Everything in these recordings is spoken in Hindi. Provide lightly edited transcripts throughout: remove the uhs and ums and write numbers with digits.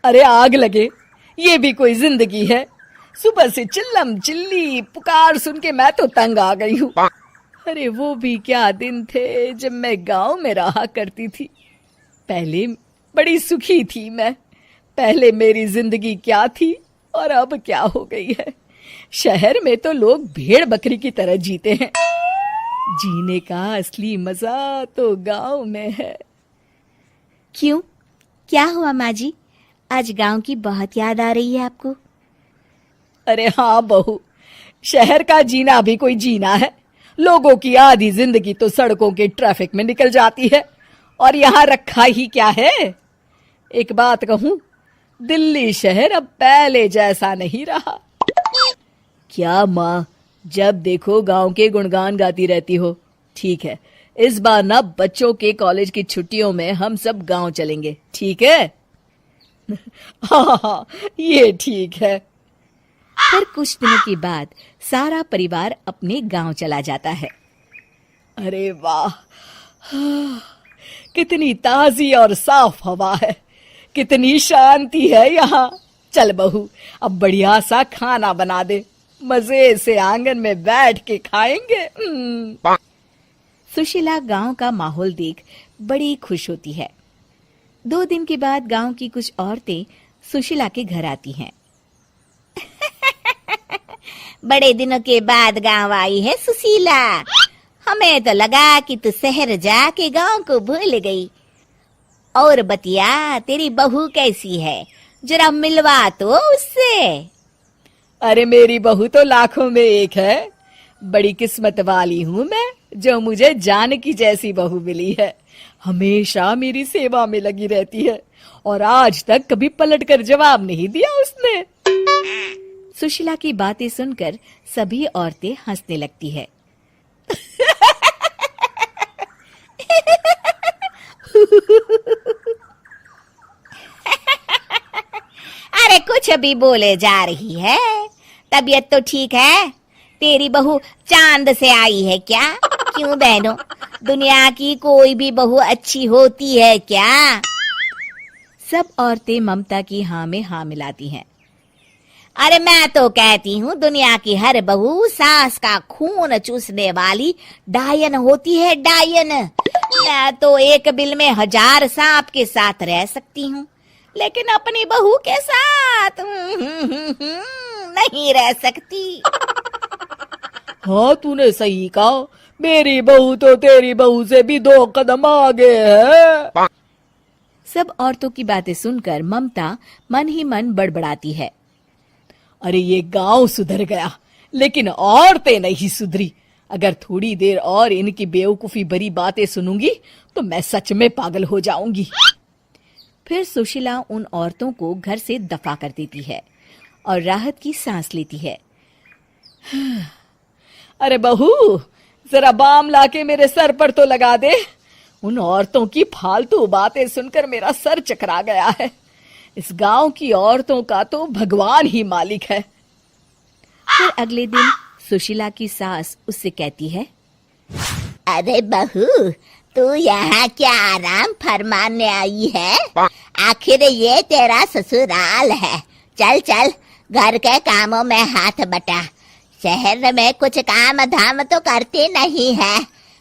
अरे आग लगे, ये भी कोई जिंदगी है। सुबह से चिल्लम चिल्ली पुकार सुन के मैं तो तंग आ गई हूँ। अरे वो भी क्या दिन थे जब मैं गांव में रहा करती थी। पहले बड़ी सुखी थी मैं। पहले मेरी जिंदगी क्या थी और अब क्या हो गई है। शहर में तो लोग भेड़ बकरी की तरह जीते हैं। जीने का असली मजा तो गांव में है। क्यों, क्या हुआ माँ जी? आज गांव की बहुत याद आ रही है आपको? अरे हाँ बहू, शहर का जीना भी कोई जीना है। लोगों की आधी जिंदगी तो सड़कों के ट्रैफिक में निकल जाती है और यहाँ रखा ही क्या है। एक बात कहूं, दिल्ली शहर अब पहले जैसा नहीं रहा। क्या माँ, जब देखो गांव के गुणगान गाती रहती हो। ठीक है, इस बार ना बच्चों के कॉलेज की छुट्टियों में हम सब गांव चलेंगे, ठीक है? हाँ, ये ठीक है। फिर कुछ दिनों के बाद सारा परिवार अपने गांव चला जाता है। अरे वाह, कितनी ताजी और साफ हवा है, कितनी शांति है यहाँ। चल बहू, अब बढ़िया सा खाना बना दे, मजे से आंगन में बैठ के खाएंगे। सुशीला गांव का माहौल देख बड़ी खुश होती है। 2 दिन के बाद गांव की कुछ औरतें सुशीला के घर आती हैं। बड़े दिनों के बाद गांव आई है सुशीला। हमें तो लगा कि तू शहर जाके गांव को भूल गई। और बतिया, तेरी बहू कैसी है? जरा मिलवा तो उससे। अरे मेरी बहू तो लाखों में एक है। बड़ी किस्मत वाली हूँ मैं जो मुझे जानकी जैसी बहू मिली है। हमेशा मेरी सेवा में लगी रहती है और आज तक कभी पलटकर जवाब नहीं दिया उसने। सुशीला की बातें सुनकर सभी औरतें हंसने लगती है। अरे कुछ भी बोले जा रही है। तबीयत तो ठीक है? तेरी बहू चांद से आई है क्या? क्यों बहनों, दुनिया की कोई भी बहू अच्छी होती है क्या? सब औरतें ममता की हाँ में हाँ मिलाती हैं। अरे मैं तो कहती हूँ दुनिया की हर बहू सास का खून चूसने वाली डायन होती है, डायन। मैं तो एक बिल में 1000 सांप के साथ रह सकती हूँ, लेकिन अपनी बहू के साथ नहीं रह सकती। हाँ, तूने सही कहा। मेरी बहू तो तेरी बहू से भी 2 कदम आगे है। सब औरतों की बातें सुनकर ममता मन ही मन बड़बड़ाती है। अरे ये गांव सुधर गया, लेकिन औरतें नहीं सुधरी। अगर थोड़ी देर और इनकी बेवकूफी भरी बातें सुनूंगी तो मैं सच में पागल हो जाऊंगी। फिर सुशीला उन औरतों को घर से दफा कर देती है और राहत की सांस लेती है। अरे बहू, जरा बाम लाके मेरे सर पर तो लगा दे। उन औरतों की फालतू बातें सुनकर मेरा सर चकरा गया है। इस गांव की औरतों का तो भगवान ही मालिक है। फिर अगले दिन सुशीला की सास उससे कहती है, अरे बहू, तू यहाँ क्या आराम फरमाने आई है? आखिर ये तेरा ससुराल है। चल चल, घर के कामों में हाथ बटा। शहर में कुछ काम धाम तो करती नहीं है।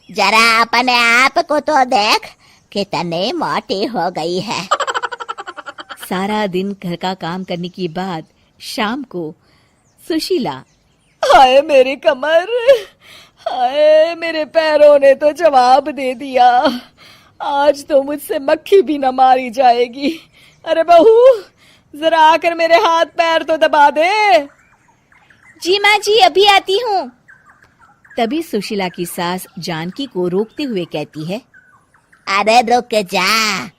जरा अपने आप को तो देख, कितनी मोटी हो गई है। सारा दिन घर का काम करने के बाद शाम को सुशीला, हाय मेरी कमर, हाय मेरे पैरों ने तो जवाब दे दिया। आज तो मुझसे मक्खी भी न मारी जाएगी। अरे बहू, जरा आकर मेरे हाथ पैर तो दबा दे। जी माँ जी, अभी आती हूँ। तभी सुशीला की सास जानकी को रोकते हुए कहती है, अरे रुक जा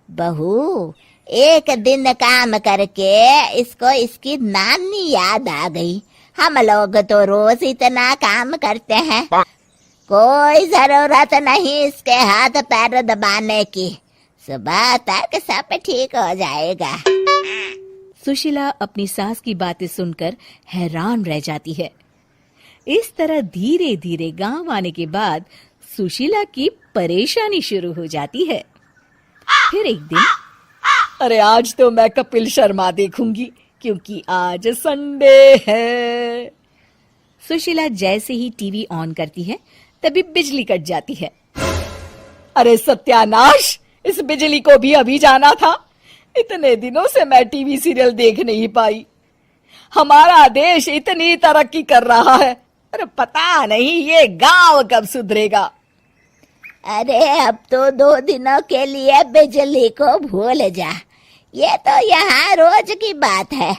बहू, एक दिन काम करके इसको इसकी नानी याद आ गई। हम लोग तो रोज इतना काम करते हैं, कोई जरूरत नहीं इसके हाथ पैर दबाने की। सुबह तक सब ठीक हो जाएगा। सुशीला अपनी सास की बातें सुनकर हैरान रह जाती है। इस तरह धीरे धीरे गांव आने के बाद सुशीला की परेशानी शुरू हो जाती है। फिर एक दिन अरे आज तो मैं कपिल शर्मा देखूंगी क्योंकि आज संडे है। सुशीला जैसे ही टीवी ऑन करती है तभी बिजली कट जाती है। अरे सत्यानाश, इस बिजली को भी अभी जाना था। इतने दिनों से मैं टीवी सीरियल देख नहीं पाई। हमारा देश इतनी तरक्की कर रहा है, अरे पता नहीं ये गांव कब सुधरेगा। अरे अब तो 2 दिनों के लिए बिजली को भूल जा, ये तो यहाँ रोज की बात है।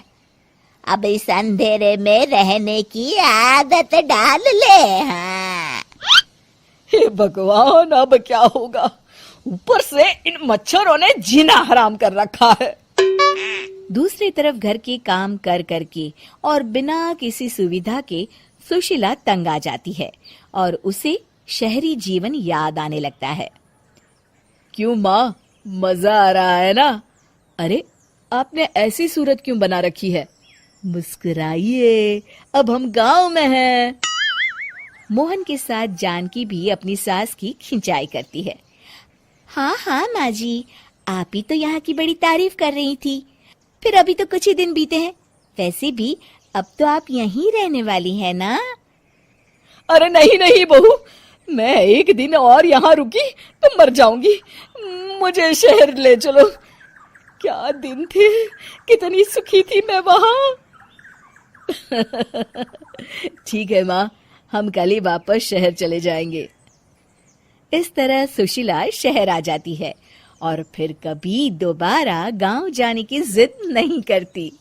अब इस अंधेरे में रहने की आदत डाल ले। हाँ। हे भगवान, अब क्या होगा? ऊपर से इन मच्छरों ने जीना हराम कर रखा है। दूसरी तरफ घर के काम कर करके और बिना किसी सुविधा के सुशीला तंग आ जाती है और उसे शहरी जीवन याद आने लगता है। क्यों माँ, मजा आ रहा है ना? अरे आपने ऐसी सूरत क्यों बना रखी है? मुस्कुराइए, अब हम गांव में हैं। मोहन के साथ जानकी भी अपनी सास की खिंचाई करती है। हाँ हाँ माँ जी, आप ही तो यहाँ की बड़ी तारीफ कर रही थी। फिर अभी तो कुछ ही दिन बीते हैं, वैसे भी अब तो आप यहीं रहने वाली है ना? अरे नहीं नहीं बहू, मैं एक दिन और यहाँ रुकी तो मर जाऊंगी। मुझे शहर ले चलो। क्या दिन थे, कितनी सुखी थी मैं वहां। ठीक है माँ, हम कल ही वापस शहर चले जाएंगे। इस तरह सुशीला शहर आ जाती है और फिर कभी दोबारा गांव जाने की जिद नहीं करती।